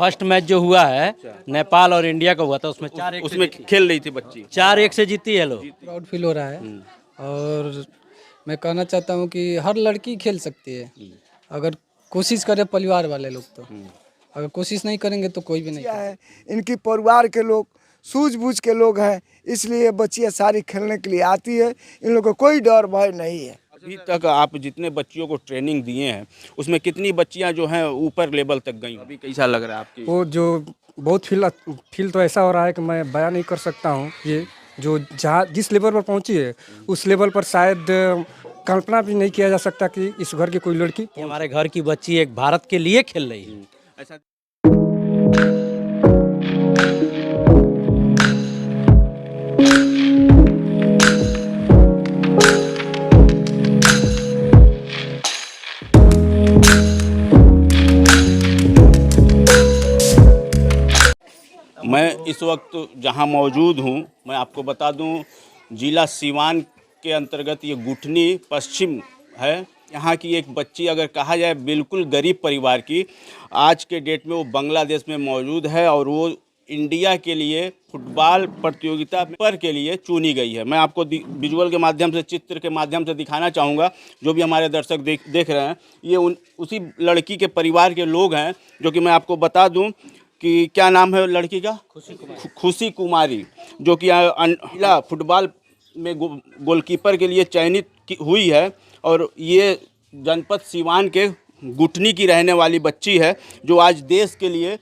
First match जो हुआ है नेपाल और इंडिया का हुआ था, उसमें 4-1 उसमें खेल रही थी बच्ची। 4-1 से जीती है लोग। प्राउड फील हो रहा है। और मैं कहना चाहता हूँ कि हर लड़की खेल सकती है, अगर कोशिश करे परिवार वाले लोग तो। अगर कोशिश नहीं करेंगे तो कोई भी नहीं बच्चियाँ है, इनकी परिवार के लोग सूझबूझ के लोग हैं, इसलिए बच्चियाँ सारी खेलने के लिए आती है। इन लोगों को कोई डर भय नहीं है। अभी तक आप जितने बच्चियों को ट्रेनिंग दिए हैं उसमें कितनी बच्चियां जो हैं ऊपर लेवल तक गई? अभी कैसा लग रहा है आपकी? वो जो बहुत फील तो ऐसा हो रहा है कि मैं बयान नहीं कर सकता हूँ। ये जो जहाँ जिस लेवल पर पहुँची है उस लेवल पर शायद कल्पना भी नहीं किया जा सकता कि इस घर की कोई लड़की। कि हमारे घर की बच्ची एक भारत के लिए खेल रही है। ऐसा मैं इस वक्त जहां मौजूद हूं, मैं आपको बता दूं जिला सीवान के अंतर्गत ये गुठनी पश्चिम है। यहाँ की एक बच्ची अगर कहा जाए बिल्कुल गरीब परिवार की, आज के डेट में वो बांग्लादेश में मौजूद है और वो इंडिया के लिए फुटबॉल प्रतियोगिता पर के लिए चुनी गई है। मैं आपको विजुअल के माध्यम से, चित्र के माध्यम से दिखाना चाहूँगा, जो भी हमारे दर्शक देख रहे हैं, ये उसी लड़की के परिवार के लोग हैं, जो कि मैं आपको बता दूँ कि क्या नाम है लड़की का? खुशी कुमारी, जो कि महिला फुटबॉल में गोलकीपर के लिए चयनित हुई है। और ये जनपद सीवान के गुठनी की रहने वाली बच्ची है, जो आज देश के लिए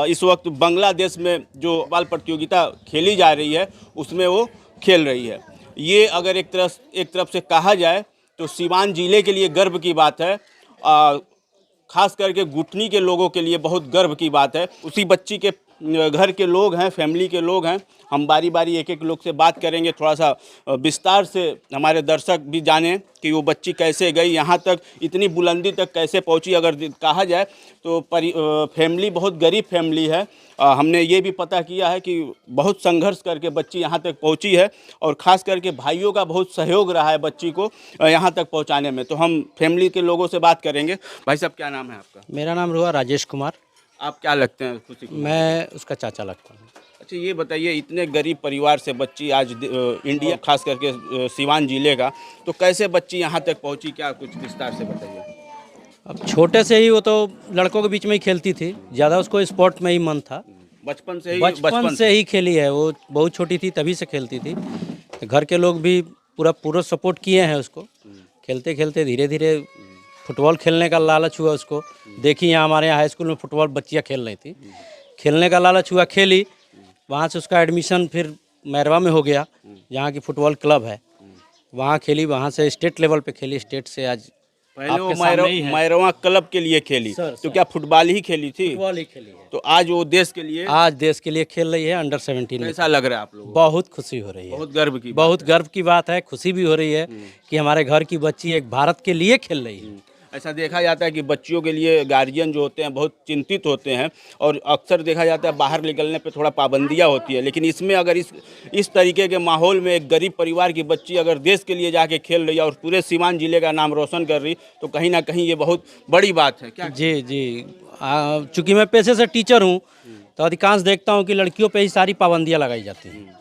इस वक्त बांग्लादेश में जो फुटबॉल प्रतियोगिता खेली जा रही है उसमें वो खेल रही है। ये अगर एक तरफ से कहा जाए तो सीवान जिले के लिए गर्व की बात है, खास करके गुठनी के लोगों के लिए बहुत गर्व की बात है। उसी बच्ची के घर के लोग हैं, फैमिली के लोग हैं। हम बारी बारी एक एक लोग से बात करेंगे, थोड़ा सा विस्तार से हमारे दर्शक भी जानें कि वो बच्ची कैसे गई यहाँ तक, इतनी बुलंदी तक कैसे पहुँची। अगर कहा जाए तो फैमिली बहुत गरीब फैमिली है। हमने ये भी पता किया है कि बहुत संघर्ष करके बच्ची यहाँ तक पहुँची है और ख़ास करके भाइयों का बहुत सहयोग रहा है बच्ची को यहाँ तक पहुँचाने में। तो हम फैमिली के लोगों से बात करेंगे। भाई साहब, क्या नाम है आपका? मेरा नाम हुआ राजेश कुमार। आप क्या लगते हैं खुशी को? मैं उसका चाचा लगता हूँ। अच्छा, ये बताइए, इतने गरीब परिवार से बच्ची आज इंडिया, खास करके सीवान जिले का, तो कैसे बच्ची यहाँ तक पहुँची? क्या कुछ विस्तार से बताइए। अब छोटे से ही वो तो लड़कों के बीच में ही खेलती थी, ज़्यादा उसको स्पोर्ट में ही मन था। बचपन से ही बचपन से ही खेली है वो, बहुत छोटी थी तभी से खेलती थी। घर के लोग भी पूरा सपोर्ट किए हैं उसको। खेलते खेलते धीरे धीरे फुटबॉल खेलने का लालच हुआ उसको। देखी यहाँ हमारे यहाँ हाई स्कूल में फुटबॉल बच्चियाँ खेल रही थी, खेलने का लालच हुआ, खेली। वहाँ से उसका एडमिशन फिर मैरवा में हो गया, जहाँ की फुटबॉल क्लब है, वहाँ खेली। वहाँ से स्टेट लेवल पे खेली, स्टेट से आज पहले वो मैरवा क्लब के लिए खेली। तो क्या फुटबॉल ही खेली थी? फुटबॉल ही खेली है। तो आज वो देश के लिए खेल रही है अंडर 17 में। कैसा लग रहा है आप लोगों को? बहुत खुशी हो रही है, बहुत गर्व की बात है। खुशी भी हो रही है कि हमारे घर की बच्ची एक भारत के लिए खेल रही है। ऐसा देखा जाता है कि बच्चियों के लिए गार्जियन जो होते हैं बहुत चिंतित होते हैं और अक्सर देखा जाता है बाहर निकलने पे थोड़ा पाबंदियां होती है, लेकिन इसमें अगर इस तरीके के माहौल में एक गरीब परिवार की बच्ची अगर देश के लिए जाके खेल रही है और पूरे सीवान जिले का नाम रोशन कर रही, तो कहीं ना कहीं ये बहुत बड़ी बात है। क्या? जी। चूँकि मैं पेशे से टीचर हूँ, तो अधिकांश देखता हूँ कि लड़कियों पर ही सारी पाबंदियाँ लगाई जाती हैं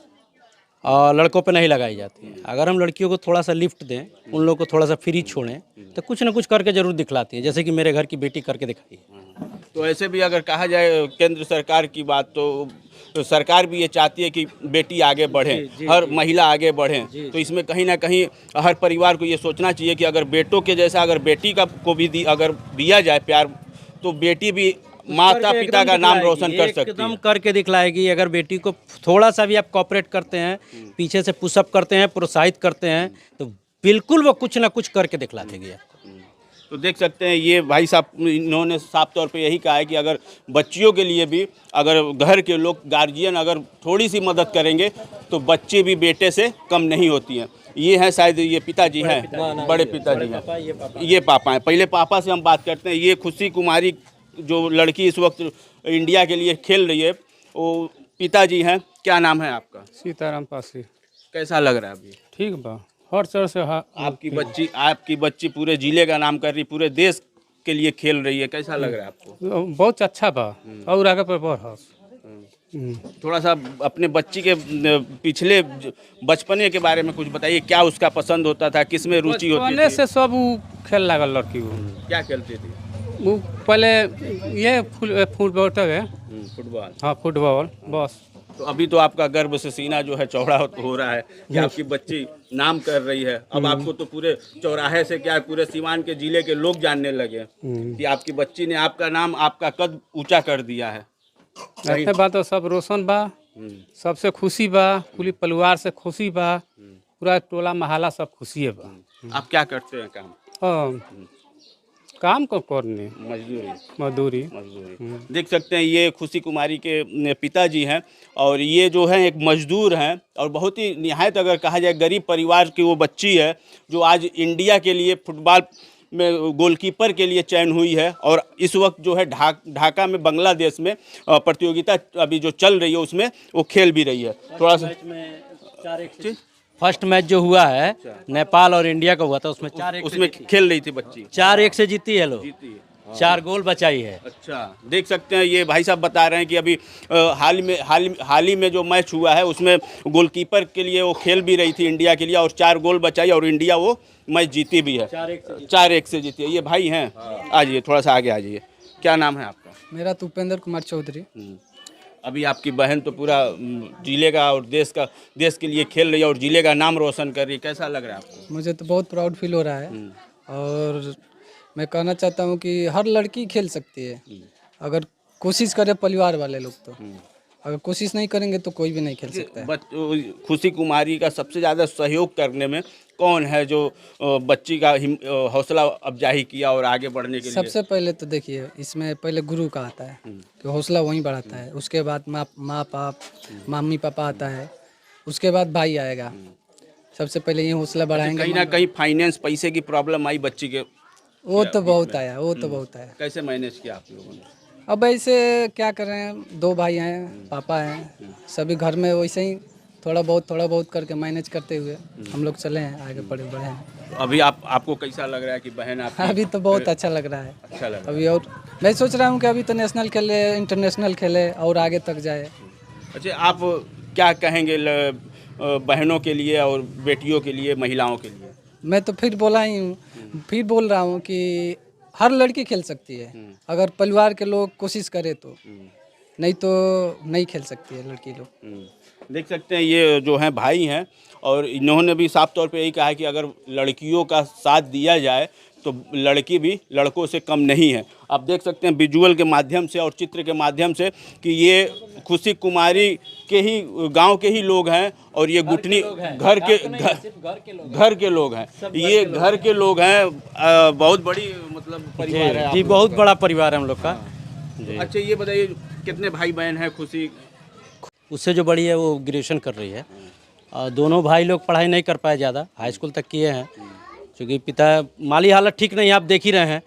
और लड़कों पे नहीं लगाई जाती है। अगर हम लड़कियों को थोड़ा सा लिफ्ट दें, उन लोगों को थोड़ा सा फ्री छोड़ें, तो कुछ ना कुछ करके जरूर दिखलाती है, जैसे कि मेरे घर की बेटी करके दिखाई है। तो ऐसे भी अगर कहा जाए केंद्र सरकार की बात, तो सरकार भी ये चाहती है कि बेटी आगे बढ़े, हर महिला आगे बढ़े। तो इसमें कहीं ना कहीं हर परिवार को ये सोचना चाहिए कि अगर बेटों के जैसा अगर बेटी को भी अगर दिया जाए प्यार, तो बेटी भी माता पिता का नाम रोशन कर सकती है। एकदम करके दिखलाएगी। अगर बेटी को थोड़ा सा भी आप कोऑपरेट करते हैं, पीछे से पुशअप करते हैं, प्रोत्साहित करते हैं, तो बिल्कुल वो कुछ ना कुछ करके दिखला देगी आपको। तो देख सकते हैं ये भाई साहब, इन्होंने साफ तौर पे यही कहा है कि अगर बच्चियों के लिए भी अगर घर के लोग, गार्जियन अगर थोड़ी सी मदद करेंगे तो बच्चे भी बेटे से कम नहीं होती हैं। ये हैं शायद, ये पिताजी हैं, बड़े पिताजी हैं, ये पापा हैं। पहले पापा से हम बात करते हैं। ये खुशी कुमारी जो लड़की इस वक्त इंडिया के लिए खेल रही है, वो पिताजी हैं। क्या नाम है आपका? सीताराम पासी। कैसा लग रहा है अभी? ठीक बा, हर तरह से आपकी बच्ची पूरे जिले का नाम कर रही, पूरे देश के लिए खेल रही है, कैसा लग रहा है आपको? बहुत अच्छा बा और आगे पर बढ़। थोड़ा सा अपने बच्ची के पिछले बचपने के बारे में कुछ बताइए, क्या उसका पसंद होता था, किस में रुचि होती बचपने थी? से सब उ खेल लागल लड़की वो। क्या खेलती थी? वो पहले ये फुटबॉल है। फुटबॉल। हाँ फुटबॉल बस। तो अभी तो आपका गर्व से सीना जो है चौड़ा हो रहा है कि आपकी बच्ची नाम कर रही है। अब आपको तो पूरे चौराहे से क्या पूरे सीवान के जिले के लोग जानने लगे कि आपकी बच्ची ने आपका नाम, आपका कद ऊंचा कर दिया है। ऐसे बात तो सब रोशन बा, सबसे खुशी बा, पूरी परिवार से खुशी बा, पूरा टोला महला सब खुशी है बा। आप क्या करते हैं काम? हाँ, काम को करने मजदूरी। मजदूरी। देख सकते हैं ये खुशी कुमारी के पिताजी हैं और ये जो है एक मजदूर हैं और बहुत ही निहायत अगर कहा जाए गरीब परिवार की वो बच्ची है जो आज इंडिया के लिए फुटबॉल में गोलकीपर के लिए चयन हुई है और इस वक्त जो है ढाका में बांग्लादेश में प्रतियोगिता अभी जो चल रही है उसमें वो खेल भी रही है। थोड़ा सा फर्स्ट मैच जो हुआ है नेपाल और इंडिया का हुआ था उसमें 4-1 उसमें खेल रही थी बच्ची, 4-1 से जीती है लोग, जीती है। 4 गोल बचाई है। अच्छा, देख सकते हैं ये भाई साहब बता रहे हैं कि अभी हाल ही में जो मैच हुआ है उसमें गोलकीपर के लिए वो खेल भी रही थी इंडिया के लिए और 4 गोल बचाई और इंडिया वो मैच जीती भी है। 4-1 से जीती है। ये भाई हैं, आ जाइए थोड़ा सा आगे आ जाइए। क्या नाम है आपका? मेरा तो उपेंद्र कुमार चौधरी। अभी आपकी बहन तो पूरा जिले का और देश के लिए खेल रही है और जिले का नाम रोशन कर रही है, कैसा लग रहा है आपको? मुझे तो बहुत प्राउड फील हो रहा है और मैं कहना चाहता हूँ कि हर लड़की खेल सकती है अगर कोशिश करे परिवार वाले लोग तो। अगर कोशिश नहीं करेंगे तो कोई भी नहीं खेल सकता है। खुशी कुमारी का सबसे ज़्यादा सहयोग करने में कौन है जो बच्ची का हौसला अफजाई किया और आगे बढ़ने के लिए? सबसे पहले तो देखिए इसमें पहले गुरु का आता है कि हौसला वहीं बढ़ाता है, उसके बाद माँ बाप मम्मी पापा आता है, उसके बाद भाई आएगा। सबसे पहले ये हौसला बढ़ाएंगे। कहीं ना कहीं फाइनेंस पैसे की प्रॉब्लम आई बच्ची के? वो तो बहुत आया, वो तो बहुत आया। कैसे मैनेज किया आप लोगों ने? अब ऐसे क्या कर रहे हैं, 2 भाई हैं, पापा हैं, सभी घर में वैसे ही थोड़ा बहुत करके मैनेज करते हुए हम लोग चले हैं, आगे बढ़े हैं। तो अभी आपको कैसा लग रहा है कि बहन आपकी? अभी तो बहुत अच्छा लग रहा है। अच्छा लग रहा है। अभी और मैं सोच रहा हूँ कि अभी तो नेशनल खेले, इंटरनेशनल खेले और आगे तक जाए। अच्छा, आप क्या कहेंगे बहनों के लिए और बेटियों के लिए, महिलाओं के लिए? मैं तो फिर बोला ही हूँ, फिर बोल रहा हूँ कि हर लड़की खेल सकती है अगर परिवार के लोग कोशिश करें तो, नहीं तो नहीं खेल सकती है लड़की लोग। देख सकते हैं ये जो हैं भाई हैं और इन्होंने भी साफ तौर पे यही कहा है कि अगर लड़कियों का साथ दिया जाए तो लड़की भी लड़कों से कम नहीं है। आप देख सकते हैं विजुअल के माध्यम से और चित्र के माध्यम से कि ये खुशी कुमारी के ही गांव के ही लोग हैं और ये गुटनी घर के लोग हैं। ये घर के लोग हैं। बहुत बड़ी मतलब परिवार है जी, बहुत बड़ा परिवार है हम लोग का। अच्छा, ये बताइए कितने भाई बहन हैं? खुशी उससे जो बड़ी है वो ग्रेजुएशन कर रही है और दोनों भाई लोग पढ़ाई नहीं कर पाए ज़्यादा, हाई स्कूल तक किए हैं क्योंकि पिता माली हालत ठीक नहीं, आप देख ही रहे हैं।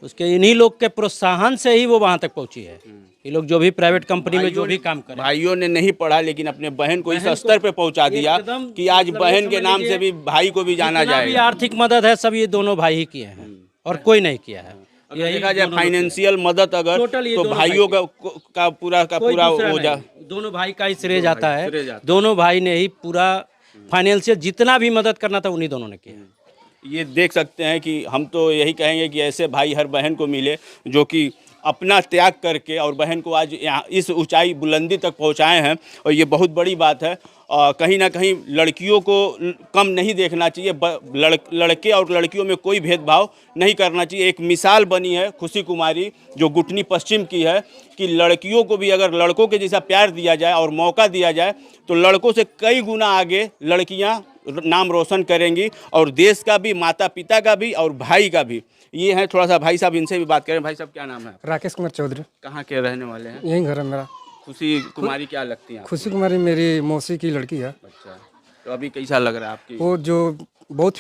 उसके इन्हीं लोग के प्रोत्साहन से ही वो वहाँ तक पहुँची है। ये लोग जो भी प्राइवेट कंपनी में जो भी काम करें, भाइयों ने नहीं पढ़ा लेकिन अपने बहन को इस स्तर पे पहुंचा दिया कि आज बहन के नाम से भी भाई को भी जाना जितना भी जाएगा। आर्थिक मदद है सब ये दोनों भाई ही किए हैं और कोई नहीं किया है। अगर देखा जाए फाइनेंशियल मदद अगर तो भाइयों का पूरा हो जा, दोनों भाई का ही श्रेय जाता श्रेय है। जाता दोनों भाई ने ही पूरा फाइनेंशियल जितना भी मदद करना था उन्हीं दोनों ने किया। ये देख सकते हैं कि हम तो यही कहेंगे कि ऐसे भाई हर बहन को मिले जो कि अपना त्याग करके और बहन को आज यहाँ इस ऊंचाई बुलंदी तक पहुँचाए हैं और ये बहुत बड़ी बात है। कहीं ना कहीं लड़कियों को कम नहीं देखना चाहिए, लड़के और लड़कियों में कोई भेदभाव नहीं करना चाहिए। एक मिसाल बनी है खुशी कुमारी जो गुटनी पश्चिम की है कि लड़कियों को भी अगर लड़कों के जैसा प्यार दिया जाए और मौका दिया जाए तो लड़कों से कई गुना आगे लड़कियां नाम रोशन करेंगी और देश का भी, माता पिता का भी और भाई का भी। ये है थोड़ा सा भाई साहब, इनसे भी बात करें। भाई साहब क्या नाम है? राकेश कुमार चौधरी। कहाँ के रहने वाले हैं? यहीं घर है मेरा। खुशी कुमारी क्या लगती है? खुशी कुमारी मेरी मौसी की लड़की है। अच्छा, तो अभी कैसा लग रहा है आपकी? वो जो बहुत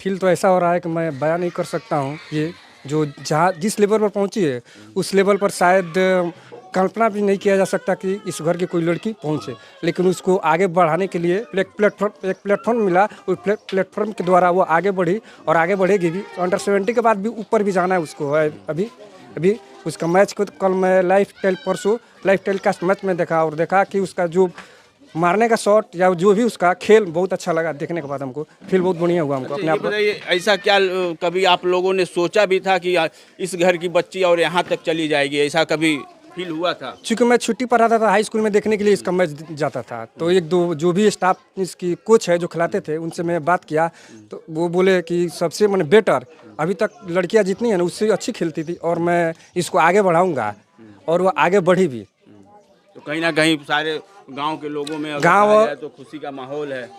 फील तो ऐसा हो रहा है कि मैं बयान नहीं कर सकता हूँ। ये जो जहाँ जिस लेवल पर पहुँची है उस लेवल पर शायद कल्पना भी नहीं किया जा सकता कि इस घर की कोई लड़की पहुंचे, लेकिन उसको आगे बढ़ाने के लिए एक प्लेटफॉर्म मिला। उस प्लेटफॉर्म के द्वारा वो आगे बढ़ी और आगे बढ़ेगी भी। अंडर 70 के बाद भी ऊपर भी जाना है उसको। अभी उसका मैच को कल मैं परसों लाइव टेलीकास्ट मैच में देखा कि उसका जो मारने का शॉट या जो भी उसका खेल बहुत अच्छा लगा देखने के बाद। हमको फील बहुत बढ़िया हुआ हमको अपने आप को। बताइए, ऐसा क्या कभी आप लोगों ने सोचा भी था कि इस घर की बच्ची और यहाँ तक चली जाएगी, ऐसा कभी फील हुआ था? चूँकि मैं छुट्टी पर आता था हाई स्कूल में देखने के लिए इसका मैच जाता था, तो एक दो जो भी स्टाफ इसकी कोच है जो खिलाते थे उनसे मैं बात किया, तो वो बोले कि सबसे मैंने बेटर अभी तक लड़कियां जितनी है ना उससे अच्छी खेलती थी और मैं इसको आगे बढ़ाऊंगा, और वो आगे बढ़ी भी। तो कहीं ना कहीं सारे गांव के लोगों में अगर गांव कहा जाए तो खुशी का माहौल है।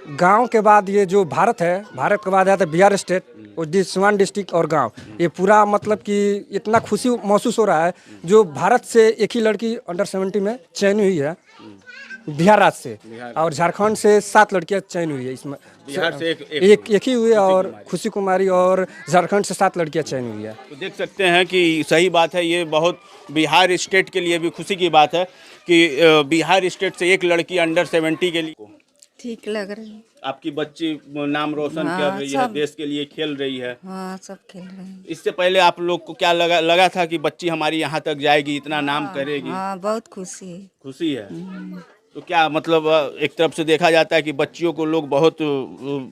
गांव के बाद ये जो भारत है, भारत के बाद आता है बिहार स्टेट और सिवान डिस्ट्रिक्ट और गांव, ये पूरा मतलब कि इतना खुशी महसूस हो रहा है। जो भारत से एक ही लड़की अंडर 70 में चयन हुई है बिहार राज्य से, और झारखंड से 7 लड़कियां चयन हुई है। इसमें बिहार से एक ही हुई है, और खुशी कुमारी, और झारखंड से 7 लड़कियां चयन हुई है। तो देख सकते हैं कि सही बात है, ये बहुत बिहार स्टेट के लिए भी खुशी की बात है कि बिहार स्टेट से एक लड़की अंडर 70 के लिए। ठीक लग रही है। आपकी बच्ची नाम रोशन कर रही है, देश के लिए खेल रही है। हाँ, सब खेल रहे हैं। इससे पहले आप लोग को क्या लगा था कि बच्ची हमारी यहाँ तक जाएगी, इतना नाम करेगी? हाँ, बहुत खुशी है। खुशी है। तो क्या मतलब एक तरफ से देखा जाता है कि बच्चियों को लोग बहुत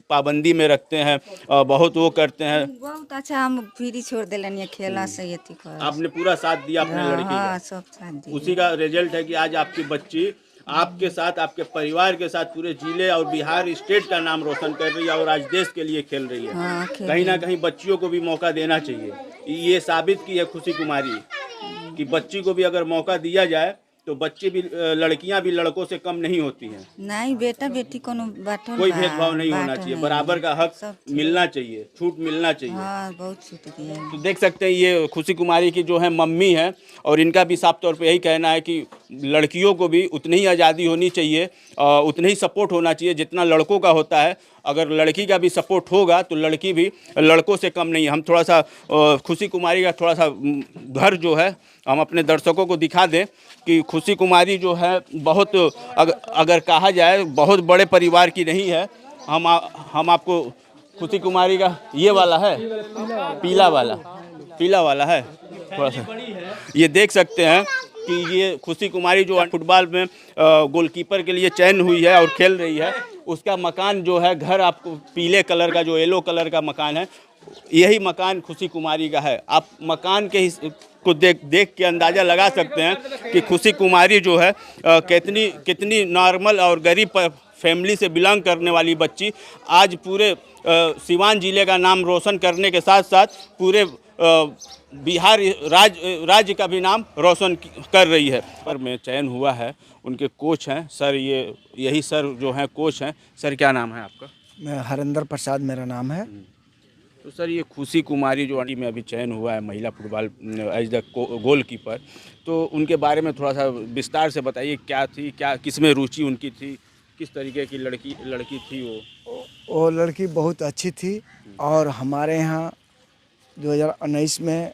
पाबंदी में रखते हैं, बहुत वो करते हैं। बहुत अच्छा, हम फ्री छोड़ दिले खेला से ये थी। आपने पूरा साथ दिया अपने लड़की का। हाँ, सब साथ दिया। उसी का रिजल्ट है कि आज आपकी बच्ची आपके साथ, आपके परिवार के साथ पूरे जिले और बिहार स्टेट का नाम रोशन कर रही है और आज देश के लिए खेल रही है। हाँ, कहीं ना कहीं बच्चियों को भी मौका देना चाहिए। ये साबित की है खुशी कुमारी कि बच्ची को भी अगर मौका दिया जाए तो बच्चे भी, लड़कियां भी लड़कों से कम नहीं होती हैं। नहीं, बेटा बेटी कोनो बाटो कोई भेदभाव नहीं होना चाहिए, बराबर का हक मिलना चाहिए, छूट मिलना चाहिए। हाँ, बहुत छूट दिया। तो देख सकते हैं ये खुशी कुमारी की जो है मम्मी है, और इनका भी साफ तौर पे यही कहना है कि लड़कियों को भी उतनी ही आज़ादी होनी चाहिए, उतना ही सपोर्ट होना चाहिए जितना लड़कों का होता है। अगर लड़की का भी सपोर्ट होगा तो लड़की भी लड़कों से कम नहीं है। हम थोड़ा सा खुशी कुमारी का थोड़ा सा घर जो है हम अपने दर्शकों को दिखा दें कि खुशी कुमारी जो है बहुत, अगर कहा जाए बहुत बड़े परिवार की नहीं है। हम आपको खुशी कुमारी का ये वाला है, पीला वाला है थोड़ा सा, ये देख सकते हैं कि ये खुशी कुमारी जो फुटबॉल में गोलकीपर के लिए चयन हुई है और खेल रही है, उसका मकान जो है, घर आपको पीले कलर का जो येलो कलर का मकान है, यही मकान खुशी कुमारी का है। आप मकान के को देख के अंदाज़ा लगा सकते हैं कि खुशी कुमारी जो है कितनी नॉर्मल और गरीब फैमिली से बिलोंग करने वाली बच्ची आज पूरे सिवान जिले का नाम रोशन करने के साथ साथ पूरे बिहार राज्य का भी नाम रोशन कर रही है। पर में चयन हुआ है, उनके कोच हैं सर, यही सर जो हैं कोच हैं। सर क्या नाम है आपका? मैं हरिंदर प्रसाद मेरा नाम है। तो सर ये खुशी कुमारी जो में अभी चयन हुआ है महिला फुटबॉल एज द गोलकीपर, तो उनके बारे में थोड़ा सा विस्तार से बताइए, क्या थी, क्या किसमें रुचि उनकी थी, किस तरीके की लड़की थी वो लड़की बहुत अच्छी थी, और हमारे यहाँ 2019 में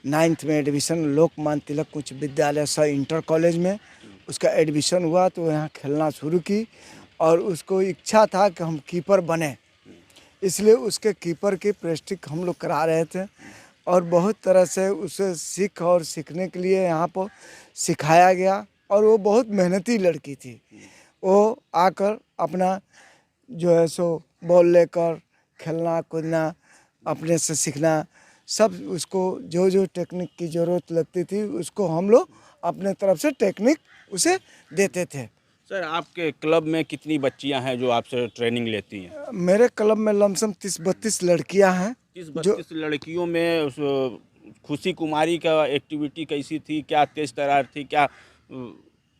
9th में एडमिशन लोकमान्य तिलक उच्च विद्यालय स इंटर कॉलेज में उसका एडमिशन हुआ, तो यहाँ खेलना शुरू की, और उसको इच्छा था कि हम कीपर बने, इसलिए उसके कीपर की प्रैक्टिस हम लोग करा रहे थे, और बहुत तरह से उसे सीखने के लिए यहाँ पर सिखाया गया। और वो बहुत मेहनती लड़की थी। वो आकर अपना जो है सो बॉल लेकर खेलना कूदना, अपने से सीखना, सब उसको जो टेक्निक की ज़रूरत लगती थी उसको हम लोग अपने तरफ से टेक्निक उसे देते थे। सर आपके क्लब में कितनी बच्चियां हैं जो आपसे ट्रेनिंग लेती हैं? मेरे क्लब में लमसम 30-32 लड़कियां हैं। 30-32 लड़कियों में खुशी कुमारी का एक्टिविटी कैसी थी, क्या तेज तरार थी, क्या?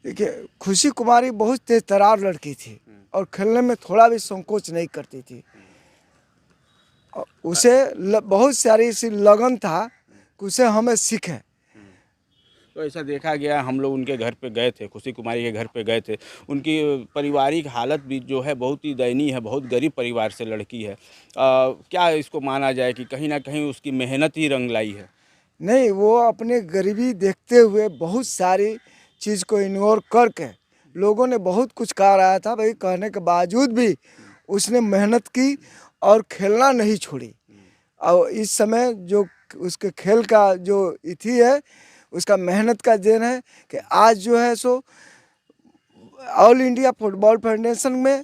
देखिए, खुशी कुमारी बहुत तेज तरार लड़की थी और खेलने में थोड़ा भी संकोच नहीं करती थी। उसे बहुत सारी सी लगन था कि उसे हमें सीखे। तो ऐसा देखा गया, हम लोग उनके घर पे गए थे, खुशी कुमारी के घर पे गए थे, उनकी पारिवारिक हालत भी जो है बहुत ही दयनीय है, बहुत गरीब परिवार से लड़की है। क्या इसको माना जाए कि कहीं ना कहीं उसकी मेहनत ही रंग लाई है? नहीं, वो अपने गरीबी देखते हुए बहुत सारी चीज़ को इग्नोर करके लोगों ने बहुत कुछ कहा रहा था भाई, कहने के बावजूद भी उसने मेहनत की और खेलना नहीं छोड़ी। और इस समय जो उसके खेल का जो इथी है, उसका मेहनत का देन है कि आज जो है so all India football federation में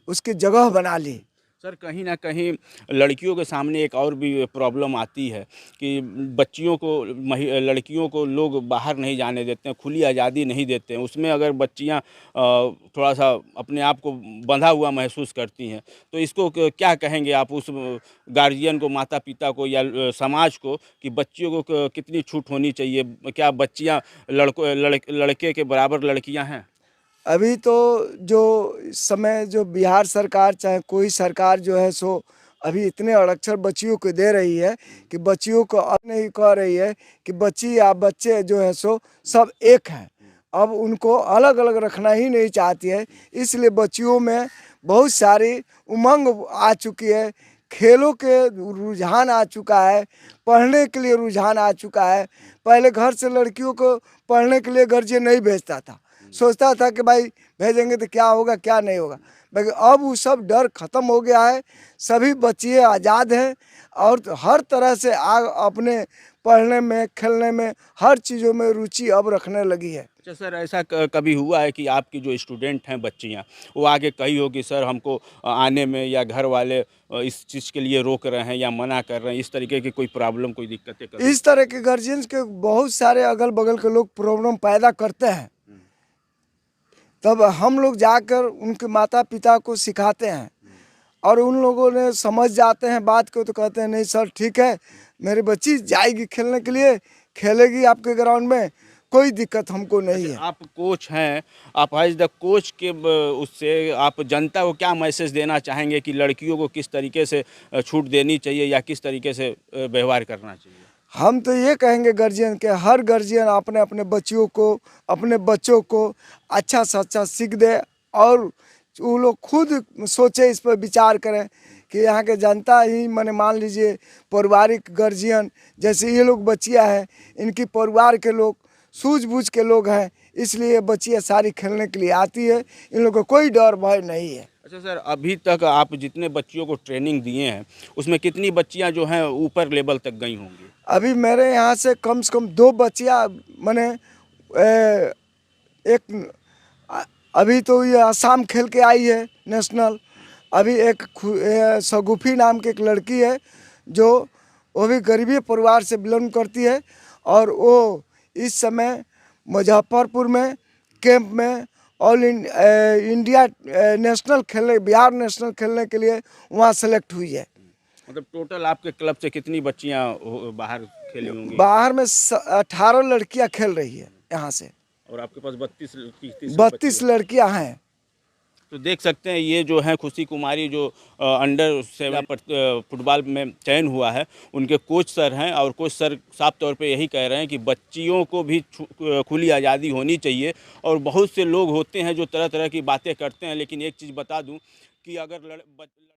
उसकी जगह बना ली। सर कहीं ना कहीं लड़कियों के सामने एक और भी प्रॉब्लम आती है कि बच्चियों को लड़कियों को लोग बाहर नहीं जाने देते हैं, खुली आज़ादी नहीं देते हैं। उसमें अगर बच्चियां थोड़ा सा अपने आप को बंधा हुआ महसूस करती हैं, तो इसको क्या कहेंगे आप उस गार्जियन को, माता पिता को या समाज को कि बच्चियों को कितनी छूट होनी चाहिए? क्या बच्चियां लड़के के बराबर लड़कियां हैं? अभी तो जो इस समय जो बिहार सरकार चाहे कोई सरकार जो है सो अभी इतने अक्षर बच्चियों को दे रही है कि बच्चियों को अब नहीं कह रही है कि बच्ची या बच्चे जो है सो सब एक हैं। अब उनको अलग अलग रखना ही नहीं चाहती है, इसलिए बच्चियों में बहुत सारी उमंग आ चुकी है, खेलों के रुझान आ चुका है, पढ़ने के लिए रुझान आ चुका है। पहले घर से लड़कियों को पढ़ने के लिए गार्जियन नहीं भेजता था, सोचता था कि भाई भेजेंगे तो क्या होगा क्या नहीं होगा, लेकिन अब वो सब डर खत्म हो गया है। सभी बच्चे आज़ाद हैं और हर तरह से अपने पढ़ने में, खेलने में, हर चीज़ों में रुचि अब रखने लगी है। अच्छा सर, ऐसा कभी हुआ है कि आपकी जो स्टूडेंट हैं बच्चियां, वो आगे कही हो कि सर हमको आने में या घर वाले इस चीज़ के लिए रोक रहे हैं या मना कर रहे हैं, इस तरीके की कोई प्रॉब्लम, कोई दिक्कतें कर? इस तरह के गार्जियंस के बहुत सारे अगल बगल के लोग प्रॉब्लम पैदा करते हैं, तब हम लोग जाकर उनके माता पिता को सिखाते हैं और उन लोगों ने समझ जाते हैं बात को, तो कहते हैं नहीं सर ठीक है, मेरी बच्ची जाएगी खेलने के लिए, खेलेगी आपके ग्राउंड में, कोई दिक्कत हमको नहीं है। आप कोच हैं, आप एज द कोच के उससे आप जनता को क्या मैसेज देना चाहेंगे कि लड़कियों को किस तरीके से छूट देनी चाहिए या किस तरीके से व्यवहार करना चाहिए? हम तो ये कहेंगे गार्जियन के, हर गार्जियन अपने अपने बच्चियों को, अपने बच्चों को अच्छा से अच्छा सीख दे और वो लोग खुद सोचे, इस पर विचार करें कि यहाँ के जनता ही मैंने मान लीजिए पारिवारिक गार्जियन जैसे ये लोग बच्चियाँ हैं, इनकी परिवार के लोग सूझबूझ के लोग हैं, इसलिए बच्चियाँ सारी खेलने के लिए आती है, इन लोगों को कोई डर भय नहीं है। अच्छा सर, अभी तक आप जितने बच्चियों को ट्रेनिंग दिए हैं उसमें कितनी बच्चियां जो हैं ऊपर लेवल तक गई होंगी? अभी मेरे यहाँ से कम 2 बच्चियाँ मैंने एक अभी तो ये असम खेल के आई है नेशनल। अभी एक शगुफी नाम की एक लड़की है जो वो भी गरीबी परिवार से बिलोंग करती है और वो इस समय मुजफ्फरपुर में कैंप में ऑल इंडिया नेशनल खेलने, बिहार नेशनल खेलने के लिए वहाँ सेलेक्ट हुई है। मतलब टोटल आपके क्लब से कितनी बच्चियां बाहर खेली होंगी? बाहर में 18 लड़कियां खेल रही है यहाँ से, और आपके पास 32 लड़कियां हैं। तो देख सकते हैं ये जो है खुशी कुमारी जो अंडर 7 फुटबॉल में चयन हुआ है, उनके कोच सर हैं और कोच सर साफ तौर पे यही कह रहे हैं कि बच्चियों को भी खुली आज़ादी होनी चाहिए। और बहुत से लोग होते हैं जो तरह तरह की बातें करते हैं, लेकिन एक चीज़ बता दूं कि अगर